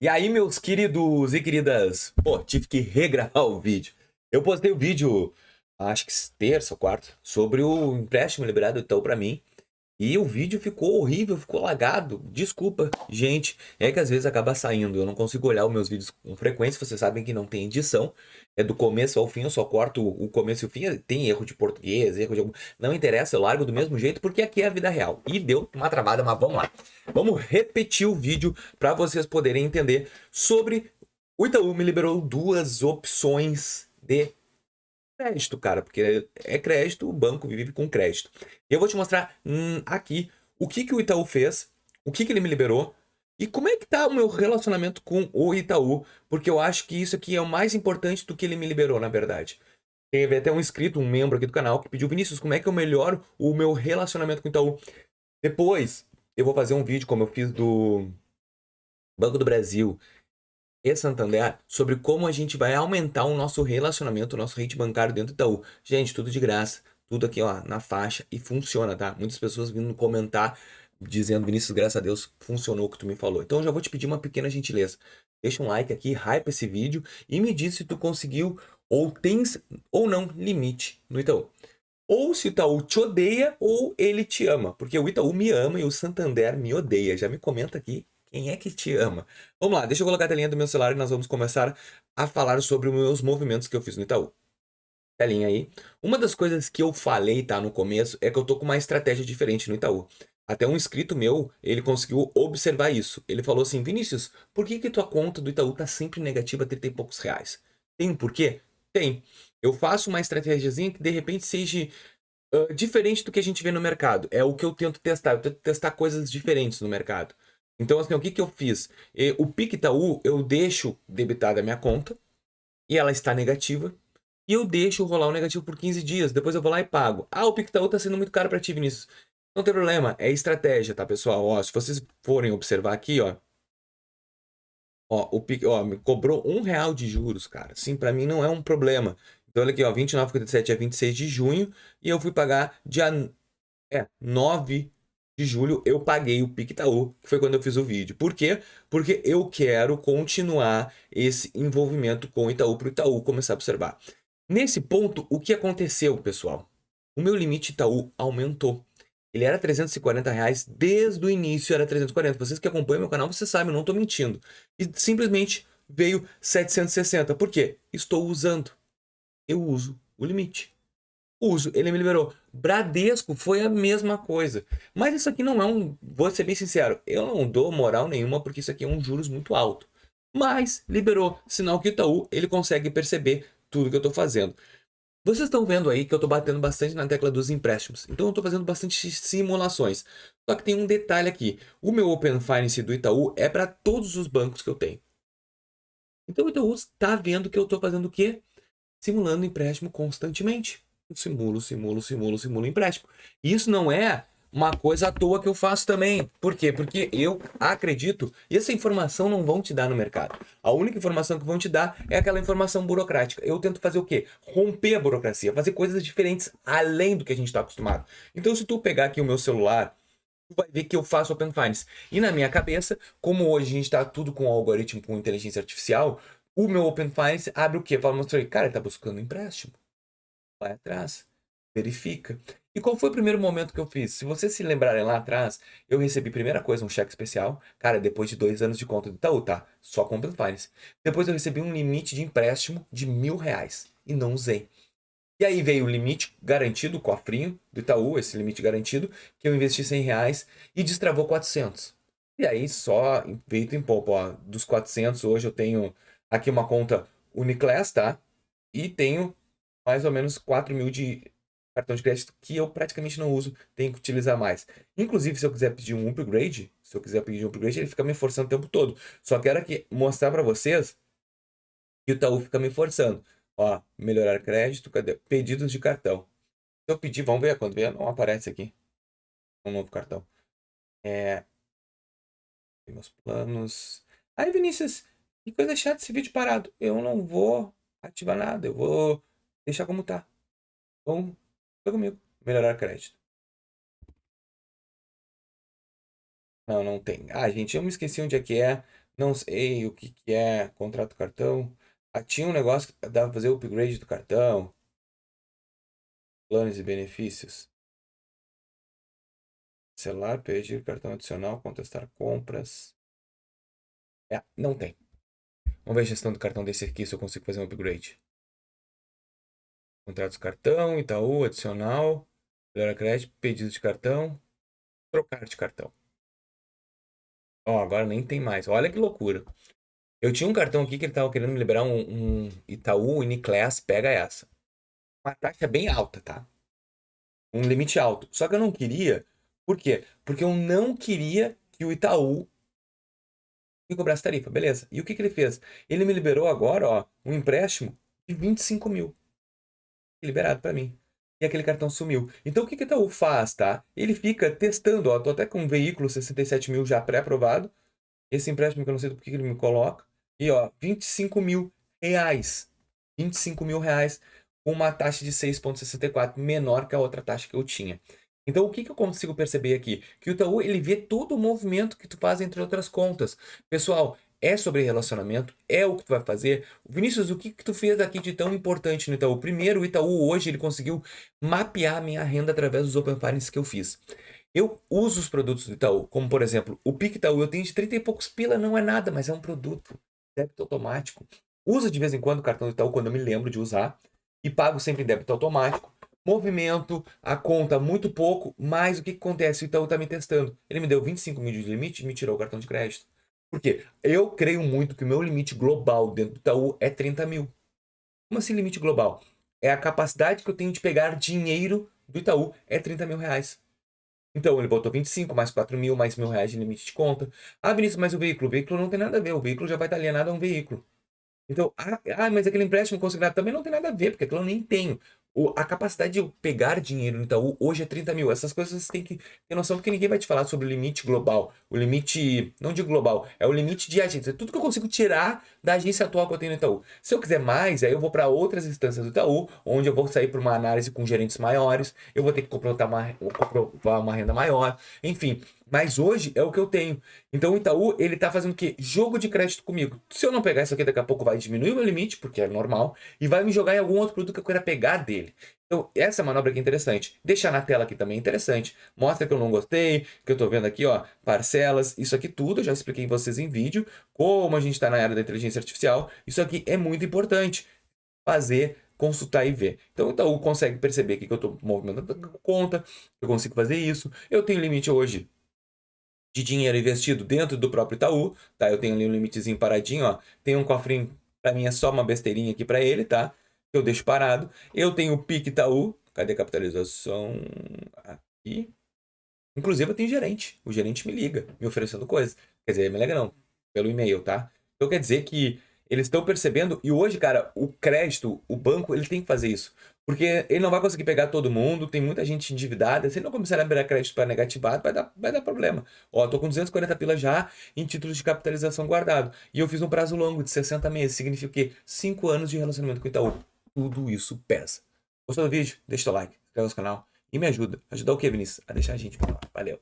E aí, meus queridos e queridas, pô, tive que regravar o vídeo. Eu postei o vídeo, acho que terça ou quarta, sobre o empréstimo liberado do Itaú pra mim. E o vídeo ficou horrível, ficou lagado. Desculpa, gente. É que às vezes acaba saindo. Eu não consigo olhar os meus vídeos com frequência. Vocês sabem que não tem edição. É do começo ao fim. Eu só corto o começo e o fim. Tem erro de português, erro de algum. Não interessa, eu largo do mesmo jeito porque aqui é a vida real. E deu uma travada, mas vamos lá. Vamos repetir o vídeo para vocês poderem entender sobre o Itaú me liberou duas opções de crédito, cara, porque é crédito, o banco vive com crédito. E eu vou te mostrar aqui o que que o Itaú fez, o que que ele me liberou e como é que tá o meu relacionamento com o Itaú, porque eu acho que isso aqui é o mais importante do que ele me liberou, na verdade. Teve até um inscrito, um membro aqui do canal, que pediu: Vinícius, como é que eu melhoro o meu relacionamento com o Itaú? Depois, eu vou fazer um vídeo, como eu fiz do Banco do Brasil e Santander, sobre como a gente vai aumentar o nosso relacionamento, o nosso rate bancário dentro do Itaú. Gente, tudo de graça, tudo aqui ó, na faixa e funciona, tá? Muitas pessoas vindo comentar, dizendo: Vinícius, graças a Deus, funcionou o que tu me falou. Então eu já vou te pedir uma pequena gentileza. Deixa um like aqui, hype esse vídeo e me diz se tu conseguiu ou tens ou não limite no Itaú. Ou se o Itaú te odeia ou ele te ama. Porque o Itaú me ama e o Santander me odeia. Já me comenta aqui quem é que te ama. Vamos lá, deixa eu colocar a telinha do meu celular e nós vamos começar a falar sobre os meus movimentos que eu fiz no Itaú. Telinha aí. Uma das coisas que eu falei, tá, no começo, é que eu tô com uma estratégia diferente no Itaú. Até um inscrito meu, ele conseguiu observar isso. Ele falou assim: Vinícius, por que que tua conta do Itaú tá sempre negativa a 30 e poucos reais? Tem um porquê? Tem. Eu faço uma estratégiazinha que de repente seja diferente do que a gente vê no mercado. É o que eu tento testar. Eu tento testar coisas diferentes no mercado. Então, assim, o que que eu fiz? O Pique Itaú, eu deixo debitada a minha conta e ela está negativa. E eu deixo rolar o negativo por 15 dias. Depois eu vou lá e pago. Ah, o Pique Itaú está sendo muito caro para ti, Vinícius. Não tem problema, é estratégia, tá, pessoal? Ó, se vocês forem observar aqui, ó, o Pique, ó, me cobrou R$ 1 de juros, cara. Sim, para mim não é um problema. Então, olha aqui, ó, 29,57 é 26 de junho e eu fui pagar dia 9 de julho eu paguei o PicTaú, que foi quando eu fiz o vídeo. Por quê? Porque eu quero continuar esse envolvimento com o Itaú para o Itaú começar a observar. Nesse ponto, o que aconteceu, pessoal? O meu limite Itaú aumentou. Ele era R$ 340, desde o início era 340. Vocês que acompanham meu canal, vocês sabem, eu não estou mentindo. E simplesmente veio 760. Por quê? Estou usando. Eu uso o limite. Uso, ele me liberou. Bradesco foi a mesma coisa. Mas isso aqui não é um. Vou ser bem sincero, eu não dou moral nenhuma porque isso aqui é um juros muito alto. Mas liberou. Sinal que o Itaú ele consegue perceber tudo que eu estou fazendo. Vocês estão vendo aí que eu estou batendo bastante na tecla dos empréstimos. Então eu estou fazendo bastante simulações. Só que tem um detalhe aqui. O meu Open Finance do Itaú é para todos os bancos que eu tenho. Então o Itaú está vendo que eu estou fazendo o quê? Simulando empréstimo constantemente. Eu simulo empréstimo. E isso não é uma coisa à toa que eu faço também. Por quê? Porque eu acredito, e essa informação não vão te dar no mercado. A única informação que vão te dar é aquela informação burocrática. Eu tento fazer o quê? Romper a burocracia, fazer coisas diferentes além do que a gente está acostumado. Então, se tu pegar aqui o meu celular, tu vai ver que eu faço Open Finance. E na minha cabeça, como hoje a gente está tudo com algoritmo, com inteligência artificial, o meu Open Finance abre o quê? Fala, mostrei, cara, ele tá buscando empréstimo. Vai atrás, verifica. E qual foi o primeiro momento que eu fiz? Se vocês se lembrarem lá atrás, eu recebi, primeira coisa, um cheque especial. Cara, depois de 2 anos de conta do Itaú, tá? Só com Open Finance. Depois eu recebi um limite de empréstimo de R$ 1.000 e não usei. E aí veio o limite garantido, o cofrinho do Itaú, esse limite garantido, que eu investi R$ 100 e destravou 400. E aí só feito em pouco, ó, dos 400 hoje eu tenho aqui uma conta Uniclass, tá? E tenho mais ou menos 4.000 de cartão de crédito que eu praticamente não uso, tenho que utilizar mais. Inclusive, se eu quiser pedir um upgrade, ele fica me forçando o tempo todo. Só quero aqui mostrar para vocês que o Itaú fica me forçando. Ó, melhorar crédito, cadê? Pedidos de cartão. Se eu pedir, vamos ver, quando vier, não aparece aqui um novo cartão. É, meus planos. Aí, Vinícius, que coisa chata esse vídeo parado. Eu não vou ativar nada, eu vou deixar como tá. Então, fica comigo. Melhorar crédito. Não, não tem. Ah, gente, eu me esqueci onde é que é. Não sei o que que é contrato cartão. Ah, tinha um negócio que dava pra fazer o upgrade do cartão, planos e benefícios. Celular, pedir cartão adicional, contestar compras. É, não tem. Vamos ver a gestão do cartão desse aqui, se eu consigo fazer um upgrade. Contratos cartão, Itaú, adicional, melhora crédito, pedido de cartão, trocar de cartão. Ó, agora nem tem mais. Olha que loucura. Eu tinha um cartão aqui que ele tava querendo me liberar um Itaú Uniclass, pega essa. Uma taxa bem alta, tá? Um limite alto. Só que eu não queria. Por quê? Porque eu não queria que o Itaú me cobrasse tarifa. Beleza. E o que que ele fez? Ele me liberou agora, ó, um empréstimo de 25 mil. Liberado para mim. E aquele cartão sumiu. Então o que que o Itaú faz, tá? Ele fica testando, ó, tô até com um veículo 67 mil já pré-aprovado. Esse empréstimo que eu não sei do que ele me coloca. E ó, 25 mil reais. 25 mil reais com uma taxa de 6,64, menor que a outra taxa que eu tinha. Então o que que eu consigo perceber aqui? Que o Itaú, ele vê todo o movimento que tu faz entre outras contas. Pessoal, é sobre relacionamento, é o que tu vai fazer. Vinícius, o que que tu fez aqui de tão importante no Itaú? Primeiro, o Itaú hoje ele conseguiu mapear a minha renda através dos Open Finance que eu fiz. Eu uso os produtos do Itaú, como por exemplo, o Pique Itaú, eu tenho de 30 e poucos pila, não é nada, mas é um produto. Débito automático. Uso de vez em quando o cartão do Itaú quando eu me lembro de usar e pago sempre em débito automático. Movimento, a conta muito pouco, mas o que que acontece? O Itaú está me testando. Ele me deu 25 mil de limite e me tirou o cartão de crédito. Por quê? Eu creio muito que o meu limite global dentro do Itaú é 30 mil. Como assim limite global? É a capacidade que eu tenho de pegar dinheiro do Itaú, é 30 mil reais. Então, ele botou 25, mais 4 mil, mais R$ 1.000 de limite de conta. Ah, Vinícius, mas o veículo? O veículo não tem nada a ver. O veículo já vai estar alienado a um veículo. Então, mas aquele empréstimo consignado também não tem nada a ver, porque aquilo eu nem tenho. A capacidade de eu pegar dinheiro no Itaú hoje é 30 mil. Essas coisas você tem que ter noção, porque ninguém vai te falar sobre o limite global. O limite, não de global, é o limite de agência. Tudo que eu consigo tirar da agência atual que eu tenho no Itaú. Se eu quiser mais, aí eu vou para outras instâncias do Itaú, onde eu vou sair para uma análise com gerentes maiores, eu vou ter que comprovar uma renda maior, enfim. Mas hoje é o que eu tenho. Então o Itaú, ele tá fazendo o quê? Jogo de crédito comigo. Se eu não pegar isso aqui, daqui a pouco vai diminuir o meu limite, porque é normal, e vai me jogar em algum outro produto que eu queira pegar dele. Então, essa manobra aqui é interessante. Deixar na tela aqui também é interessante. Mostra que eu não gostei, que eu tô vendo aqui, ó, parcelas. Isso aqui tudo, eu já expliquei em vocês em vídeo, como a gente tá na era da inteligência artificial. Isso aqui é muito importante. Fazer, consultar e ver. Então, o Itaú consegue perceber aqui que eu tô movimentando a conta, eu consigo fazer isso. Eu tenho limite hoje de dinheiro investido dentro do próprio Itaú, tá? Eu tenho ali um limitezinho paradinho, ó. Tem um cofrinho, para mim é só uma besteirinha aqui para ele, tá? Eu deixo parado. Eu tenho o Pique Itaú. Cadê a capitalização? Aqui. Inclusive eu tenho gerente. O gerente me liga, me oferecendo coisas. Quer dizer, me liga não, pelo e-mail, tá? Então quer dizer que eles estão percebendo, e hoje, cara, o crédito, o banco, ele tem que fazer isso. Porque ele não vai conseguir pegar todo mundo, tem muita gente endividada. Se ele não começar a liberar crédito para negativado, vai dar problema. Ó, tô com 240 pila já em títulos de capitalização guardado. E eu fiz um prazo longo de 60 meses. Significa o quê? 5 anos de relacionamento com o Itaú. Tudo isso pesa. Gostou do vídeo? Deixa o like, inscreve no canal e me ajuda. Ajudar o quê, Vinícius? A deixar a gente melhor. Valeu.